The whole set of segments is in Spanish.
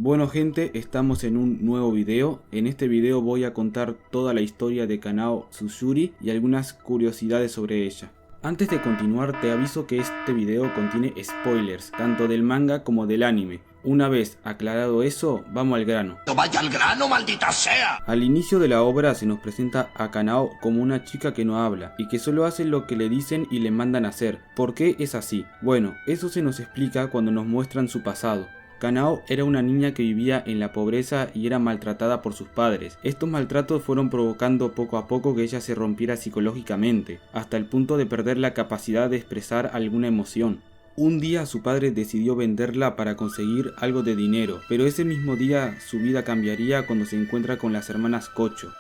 Bueno gente, estamos en un nuevo video. En este video voy a contar toda la historia de Kanao Tsushuri y algunas curiosidades sobre ella. Antes de continuar te aviso que este video contiene spoilers, tanto del manga como del anime. Una vez aclarado eso, vamos al grano. ¡Vaya al grano, maldita sea! Al inicio de la obra se nos presenta a Kanao como una chica que no habla y que solo hace lo que le dicen y le mandan hacer. ¿Por qué es así? Bueno, eso se nos explica cuando nos muestran su pasado. Kanao era una niña que vivía en la pobreza y era maltratada por sus padres. Estos maltratos fueron provocando poco a poco que ella se rompiera psicológicamente, hasta el punto de perder la capacidad de expresar alguna emoción. Un día su padre decidió venderla para conseguir algo de dinero, pero ese mismo día su vida cambiaría cuando se encuentra con las hermanas Kocho.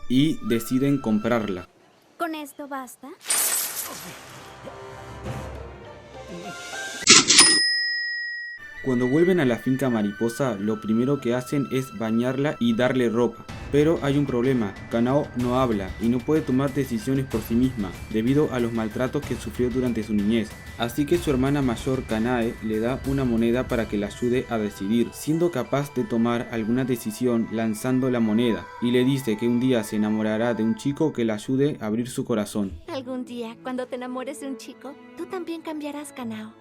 Y deciden comprarla. ¿Con esto basta? Cuando vuelven a la finca mariposa, lo primero que hacen es bañarla y darle ropa. Pero hay un problema, Kanao no habla y no puede tomar decisiones por sí misma, debido a los maltratos que sufrió durante su niñez. Así que su hermana mayor Kanae le da una moneda para que la ayude a decidir, siendo capaz de tomar alguna decisión lanzando la moneda, y le dice que un día se enamorará de un chico que la ayude a abrir su corazón. Algún día, cuando te enamores de un chico, tú también cambiarás, Kanao.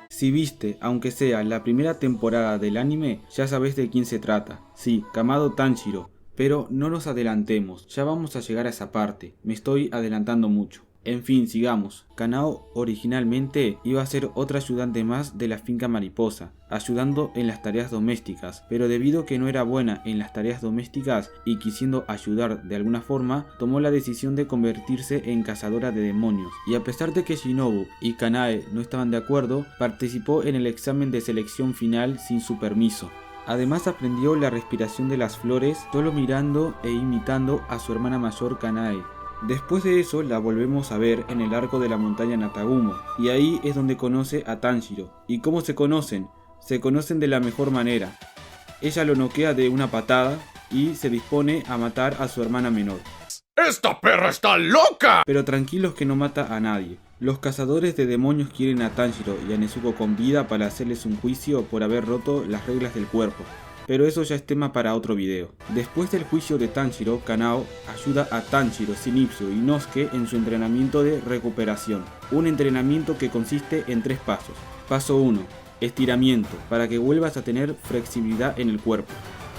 Si viste, aunque sea la primera temporada del anime, ya sabes de quién se trata. Sí, Kamado Tanjiro. Pero no nos adelantemos, ya vamos a llegar a esa parte, me estoy adelantando mucho. En fin, sigamos. Kanao originalmente iba a ser otra ayudante más de la finca mariposa, ayudando en las tareas domésticas, pero debido a que no era buena en las tareas domésticas y quisiendo ayudar de alguna forma, tomó la decisión de convertirse en cazadora de demonios. Y a pesar de que Shinobu y Kanae no estaban de acuerdo, participó en el examen de selección final sin su permiso. Además aprendió la respiración de las flores solo mirando e imitando a su hermana mayor Kanae. Después de eso la volvemos a ver en el arco de la montaña Natagumo, y ahí es donde conoce a Tanjiro. ¿Y cómo se conocen? Se conocen de la mejor manera. Ella lo noquea de una patada y se dispone a matar a su hermana menor. ¡Esta perra está loca! Pero tranquilos que no mata a nadie. Los cazadores de demonios quieren a Tanjiro y a Nezuko con vida para hacerles un juicio por haber roto las reglas del cuerpo. Pero eso ya es tema para otro video. Después del juicio de Tanjiro, Kanao ayuda a Tanjiro, Shinichiro y Inosuke en su entrenamiento de recuperación. Un entrenamiento que consiste en 3 pasos. Paso 1. Estiramiento, para que vuelvas a tener flexibilidad en el cuerpo.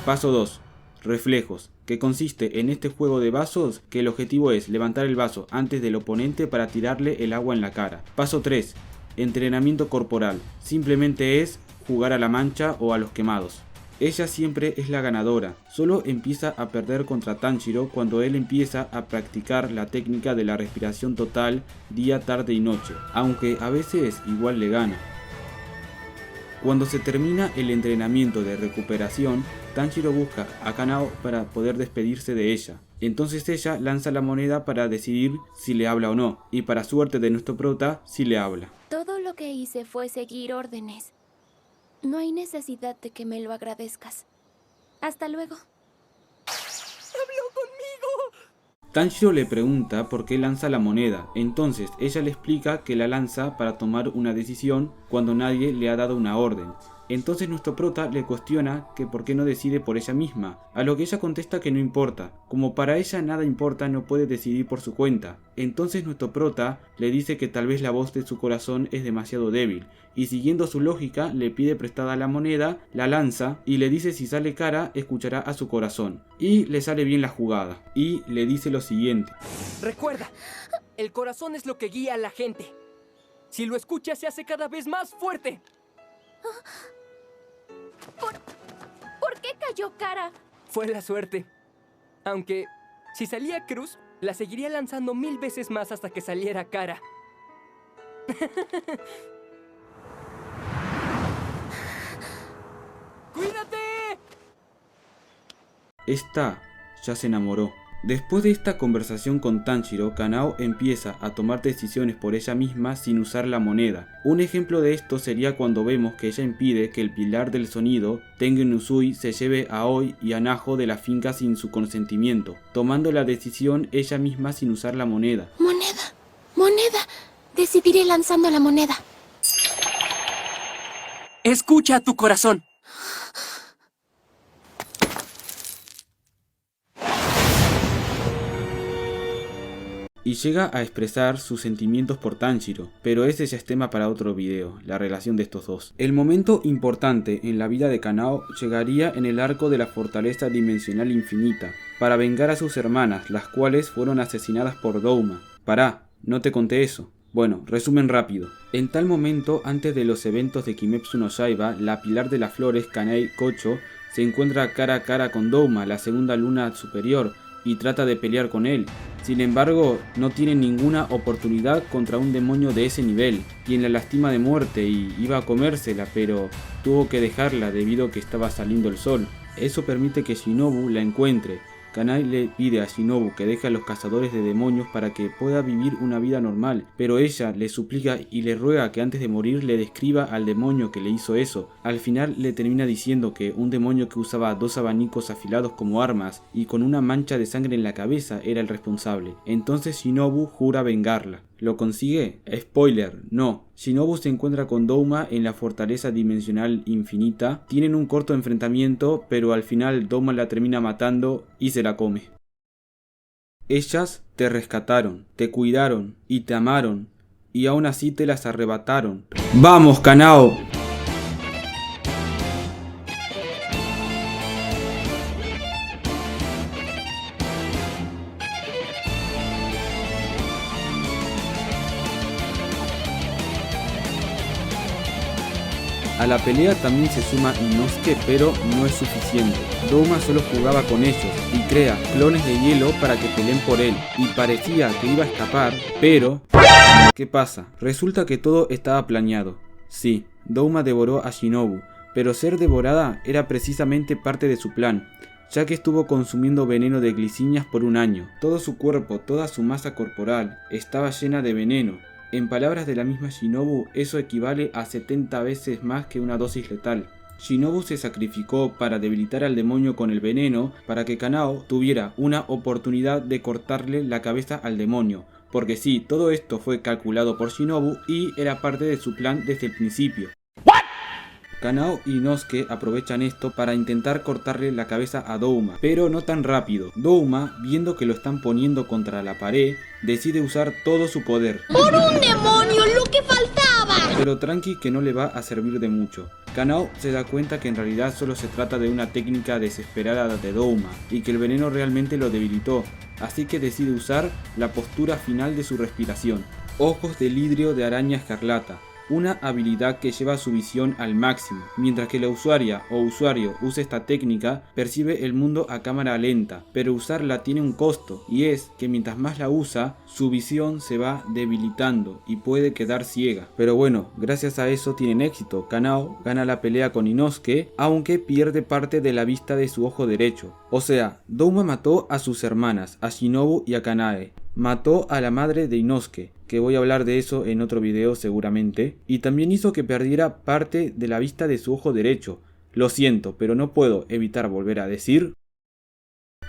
Paso 2. Reflejos, que consiste en este juego de vasos que el objetivo es levantar el vaso antes del oponente para tirarle el agua en la cara. Paso 3. Entrenamiento corporal, simplemente es jugar a la mancha o a los quemados. Ella siempre es la ganadora, solo empieza a perder contra Tanjiro cuando él empieza a practicar la técnica de la respiración total día, tarde y noche, aunque a veces igual le gana. Cuando se termina el entrenamiento de recuperación, Tanjiro busca a Kanao para poder despedirse de ella. Entonces ella lanza la moneda para decidir si le habla o no, y para suerte de nuestro prota, sí le habla. Todo lo que hice fue seguir órdenes. No hay necesidad de que me lo agradezcas. Hasta luego. ¡Habló conmigo! Tanjiro le pregunta por qué lanza la moneda, entonces ella le explica que la lanza para tomar una decisión cuando nadie le ha dado una orden. Entonces nuestro prota le cuestiona que por qué no decide por ella misma, a lo que ella contesta que no importa, como para ella nada importa no puede decidir por su cuenta. Entonces nuestro prota le dice que tal vez la voz de su corazón es demasiado débil, y siguiendo su lógica le pide prestada la moneda, la lanza y le dice si sale cara escuchará a su corazón. Y le sale bien la jugada, y le dice lo siguiente. Recuerda, el corazón es lo que guía a la gente. Si lo escuchas se hace cada vez más fuerte. ¿Por qué cayó cara? Fue la suerte. Aunque, si salía cruz, la seguiría lanzando 1000 veces más hasta que saliera cara. ¡Cuídate! Esta ya se enamoró. Después de esta conversación con Tanjiro, Kanao empieza a tomar decisiones por ella misma sin usar la moneda. Un ejemplo de esto sería cuando vemos que ella impide que el pilar del sonido, Tengen Uzui, se lleve a Oi y a Najo de la finca sin su consentimiento, tomando la decisión ella misma sin usar la moneda. Moneda. Decidiré lanzando la moneda. Escucha a tu corazón. Y llega a expresar sus sentimientos por Tanjiro, pero ese ya es tema para otro video, la relación de estos dos. El momento importante en la vida de Kanao llegaría en el arco de la fortaleza dimensional infinita, para vengar a sus hermanas, las cuales fueron asesinadas por Douma. Pará, no te conté eso. Bueno, resumen rápido. En tal momento, antes de los eventos de Kimetsu no Yaiba, la Pilar de las Flores, Kanai Kocho, se encuentra cara a cara con Douma, la segunda luna superior, y trata de pelear con él. Sin embargo, no tiene ninguna oportunidad contra un demonio de ese nivel, quien la lastima de muerte y iba a comérsela, pero tuvo que dejarla debido a que estaba saliendo el sol. Eso permite que Shinobu la encuentre. Kanai le pide a Shinobu que deje a los cazadores de demonios para que pueda vivir una vida normal, pero ella le suplica y le ruega que antes de morir le describa al demonio que le hizo eso. Al final le termina diciendo que un demonio que usaba 2 abanicos afilados como armas y con una mancha de sangre en la cabeza era el responsable. Entonces Shinobu jura vengarla. ¿Lo consigue? Spoiler, no. Shinobu se encuentra con Douma en la fortaleza dimensional infinita. Tienen un corto enfrentamiento, pero al final Douma la termina matando y se la come. Ellas te rescataron, te cuidaron y te amaron, y aún así te las arrebataron. ¡Vamos, Kanao! A la pelea también se suma Inosuke, pero no es suficiente. Douma solo jugaba con ellos y crea clones de hielo para que peleen por él, y parecía que iba a escapar, pero... ¿qué pasa? Resulta que todo estaba planeado. Sí, Douma devoró a Shinobu, pero ser devorada era precisamente parte de su plan, ya que estuvo consumiendo veneno de glicinias por un año. Todo su cuerpo, toda su masa corporal, estaba llena de veneno. En palabras de la misma Shinobu, eso equivale a 70 veces más que una dosis letal. Shinobu se sacrificó para debilitar al demonio con el veneno para que Kanao tuviera una oportunidad de cortarle la cabeza al demonio. Porque sí, todo esto fue calculado por Shinobu y era parte de su plan desde el principio. Kanao y Inosuke aprovechan esto para intentar cortarle la cabeza a Douma, pero no tan rápido. Douma, viendo que lo están poniendo contra la pared, decide usar todo su poder. ¡Por un demonio, lo que faltaba! Pero tranqui que no le va a servir de mucho. Kanao se da cuenta que en realidad solo se trata de una técnica desesperada de Douma y que el veneno realmente lo debilitó, así que decide usar la postura final de su respiración. Ojos de lidrio de araña escarlata. Una habilidad que lleva su visión al máximo. Mientras que la usuaria o usuario use esta técnica, percibe el mundo a cámara lenta, pero usarla tiene un costo, y es que mientras más la usa, su visión se va debilitando y puede quedar ciega. Pero bueno, gracias a eso tienen éxito. Kanao gana la pelea con Inosuke, aunque pierde parte de la vista de su ojo derecho. O sea, Douma mató a sus hermanas, a Shinobu y a Kanae. Mató a la madre de Inosuke, que voy a hablar de eso en otro video seguramente, y también hizo que perdiera parte de la vista de su ojo derecho. Lo siento, pero no puedo evitar volver a decir...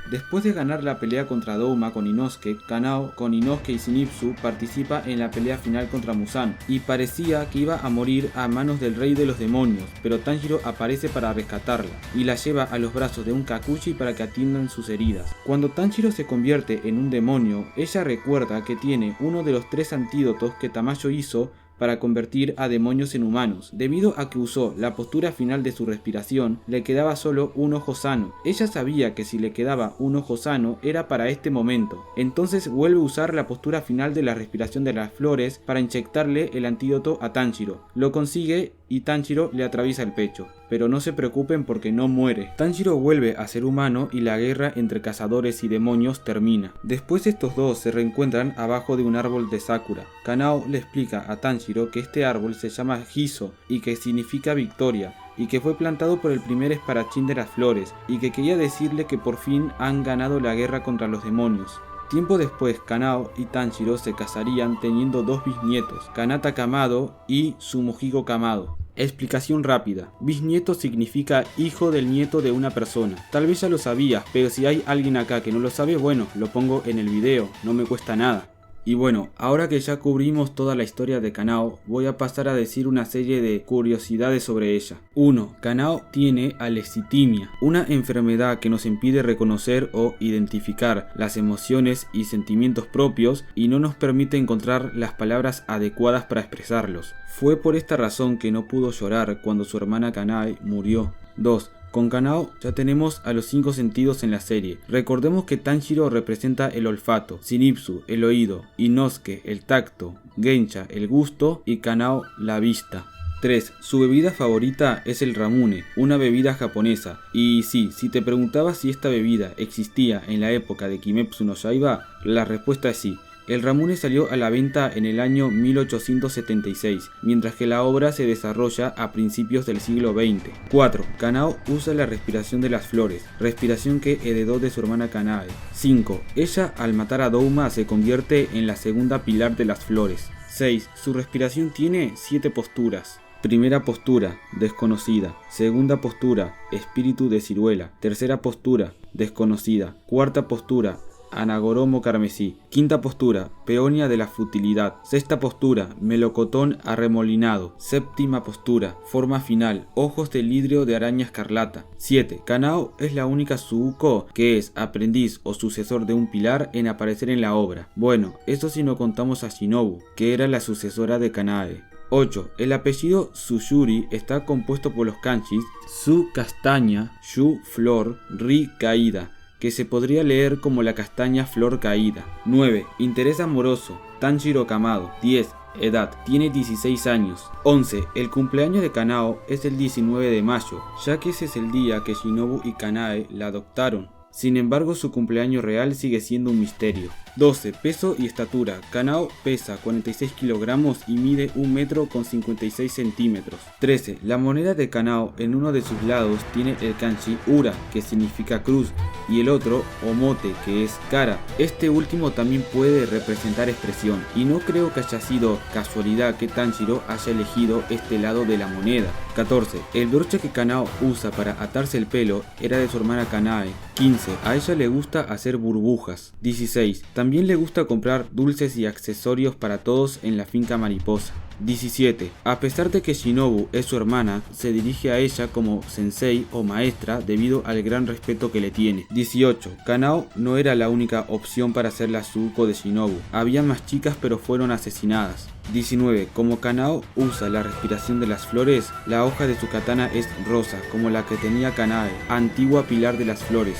Después de ganar la pelea contra Douma con Inosuke, Kanao con Inosuke y Zenitsu participa en la pelea final contra Muzan, y parecía que iba a morir a manos del rey de los demonios, pero Tanjiro aparece para rescatarla, y la lleva a los brazos de un Kakushi para que atiendan sus heridas. Cuando Tanjiro se convierte en un demonio, ella recuerda que tiene uno de los 3 antídotos que Tamayo hizo para convertir a demonios en humanos. Debido a que usó la postura final de su respiración, le quedaba solo un ojo sano. Ella sabía que si le quedaba un ojo sano era para este momento. Entonces vuelve a usar la postura final de la respiración de las flores para inyectarle el antídoto a Tanjiro. Lo consigue y Tanjiro le atraviesa el pecho. Pero no se preocupen porque no muere. Tanjiro vuelve a ser humano y la guerra entre cazadores y demonios termina. Después estos dos se reencuentran abajo de un árbol de Sakura. Kanao le explica a Tanjiro que este árbol se llama Hiso y que significa victoria, y que fue plantado por el primer espadachín de las flores, y que quería decirle que por fin han ganado la guerra contra los demonios. Tiempo después, Kanao y Tanjiro se casarían teniendo 2 bisnietos, Kanata Kamado y Sumohigo Kamado. Explicación rápida. Bisnieto significa hijo del nieto de una persona. Tal vez ya lo sabías, pero si hay alguien acá que no lo sabe, bueno, lo pongo en el video, no me cuesta nada. Y bueno, ahora que ya cubrimos toda la historia de Kanao, voy a pasar a decir una serie de curiosidades sobre ella. 1. Kanao tiene alexithymia, una enfermedad que nos impide reconocer o identificar las emociones y sentimientos propios y no nos permite encontrar las palabras adecuadas para expresarlos. Fue por esta razón que no pudo llorar cuando su hermana Kanae murió. 2. Con Kanao ya tenemos a los 5 sentidos en la serie. Recordemos que Tanjiro representa el olfato, Shinizu el oído, Inosuke el tacto, Gensha el gusto y Kanao la vista. 3. Su bebida favorita es el ramune, una bebida japonesa. Y sí, si te preguntabas si esta bebida existía en la época de Kimetsu no Yaiba, la respuesta es sí. El ramune salió a la venta en el año 1876, mientras que la obra se desarrolla a principios del siglo XX. 4. Kanao usa la respiración de las flores, respiración que heredó de su hermana Kanae. 5. Ella, al matar a Douma, se convierte en la segunda pilar de las flores. 6. Su respiración tiene 7 posturas. Primera postura, desconocida. Segunda postura, espíritu de ciruela. Tercera postura, desconocida. Cuarta postura, anagoromo carmesí. Quinta postura, peonia de la futilidad. Sexta postura, melocotón arremolinado. Séptima postura, forma final, ojos de lidrio de araña escarlata. 7. Kanao es la única Suuko que es aprendiz o sucesor de un pilar en aparecer en la obra. Bueno, eso si no contamos a Shinobu, que era la sucesora de Kanae. 8. El apellido Tsuchuri está compuesto por los kanjis Tsu castaña, Shu flor, Ri caída, que se podría leer como la castaña flor caída. 9. Interés amoroso, Tanjiro Kamado. 10. Edad, tiene 16 años. 11. El cumpleaños de Kanao es el 19 de mayo, ya que ese es el día que Shinobu y Kanae la adoptaron. Sin embargo, su cumpleaños real sigue siendo un misterio. 12. Peso y estatura. Kanao pesa 46 kilogramos y mide 1 metro con 56 centímetros. 13. La moneda de Kanao en uno de sus lados tiene el kanji Ura, que significa cruz, y el otro Omote, que es cara. Este último también puede representar expresión, y no creo que haya sido casualidad que Tanjiro haya elegido este lado de la moneda. 14. El broche que Kanao usa para atarse el pelo era de su hermana Kanae. 15. A ella le gusta hacer burbujas. 16. También le gusta comprar dulces y accesorios para todos en la finca mariposa. 17. A pesar de que Shinobu es su hermana, se dirige a ella como sensei o maestra debido al gran respeto que le tiene. 18. Kanao no era la única opción para ser la Suuko de Shinobu. Había más chicas pero fueron asesinadas. 19. Como Kanao usa la respiración de las flores, la hoja de su katana es rosa, como la que tenía Kanae, antigua pilar de las flores.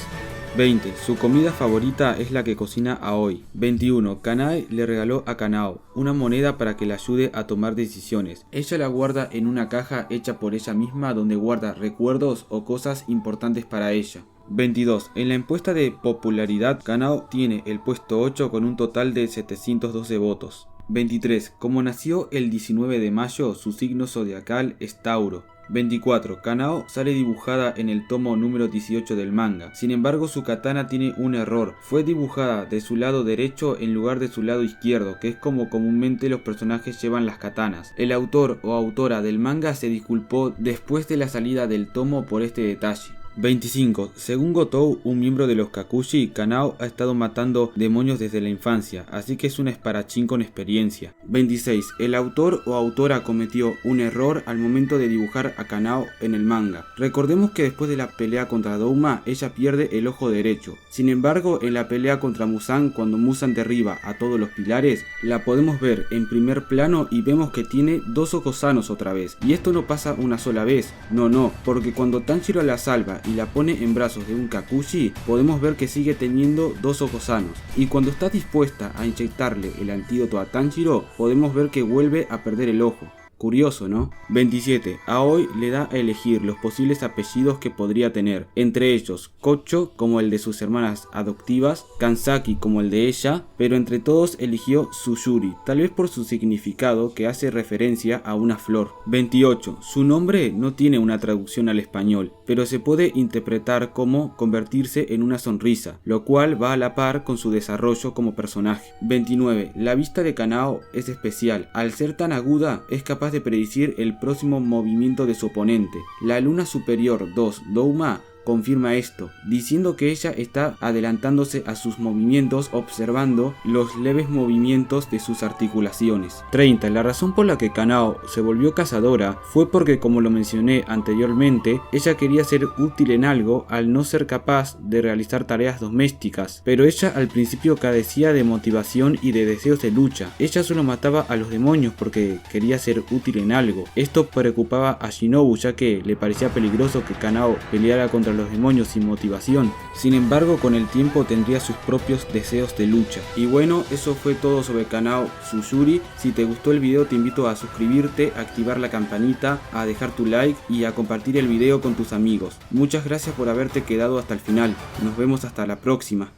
20. Su comida favorita es la que cocina Aoi. 21. Kanae le regaló a Kanao una moneda para que le ayude a tomar decisiones. Ella la guarda en una caja hecha por ella misma donde guarda recuerdos o cosas importantes para ella. 22. En la encuesta de popularidad, Kanao tiene el puesto 8 con un total de 712 votos. 23. Como nació el 19 de mayo, su signo zodiacal es Tauro. 24. Kanao sale dibujada en el tomo número 18 del manga. Sin embargo, su katana tiene un error. Fue dibujada de su lado derecho en lugar de su lado izquierdo, que es como comúnmente los personajes llevan las katanas. El autor o autora del manga se disculpó después de la salida del tomo por este detalle. 25. Según Gotou, un miembro de los Kakushi, Kanao ha estado matando demonios desde la infancia, así que es un espadachín con experiencia. 26. El autor o autora cometió un error al momento de dibujar a Kanao en el manga. Recordemos que después de la pelea contra Douma, ella pierde el ojo derecho. Sin embargo, en la pelea contra Muzan, cuando Muzan derriba a todos los pilares, la podemos ver en primer plano y vemos que tiene 2 ojos sanos otra vez. Y esto no pasa una sola vez, no, porque cuando Tanjiro la salva y la pone en brazos de un Kakushi, podemos ver que sigue teniendo 2 ojos sanos. Y cuando está dispuesta a inyectarle el antídoto a Tanjiro, podemos ver que vuelve a perder el ojo. Curioso, ¿no? 27. Aoi le da a elegir los posibles apellidos que podría tener, entre ellos Kocho como el de sus hermanas adoptivas, Kansaki como el de ella, pero entre todos eligió Tsuchuri, tal vez por su significado que hace referencia a una flor. 28. Su nombre no tiene una traducción al español, pero se puede interpretar como convertirse en una sonrisa, lo cual va a la par con su desarrollo como personaje. 29. La vista de Kanao es especial, al ser tan aguda es capaz de predecir el próximo movimiento de su oponente. La luna superior 2, Douma, confirma esto, diciendo que ella está adelantándose a sus movimientos observando los leves movimientos de sus articulaciones. 30. La razón por la que Kanao se volvió cazadora fue porque, como lo mencioné anteriormente, ella quería ser útil en algo al no ser capaz de realizar tareas domésticas, pero ella al principio carecía de motivación y de deseos de lucha. Ella solo mataba a los demonios porque quería ser útil en algo. Esto preocupaba a Shinobu, ya que le parecía peligroso que Kanao peleara contra los demonios sin motivación. Sin embargo, con el tiempo tendría sus propios deseos de lucha. Y bueno, eso fue todo sobre Kanao Tsushuri. Si te gustó el video, te invito a suscribirte, a activar la campanita, a dejar tu like y a compartir el video con tus amigos. Muchas gracias por haberte quedado hasta el final. Nos vemos hasta la próxima.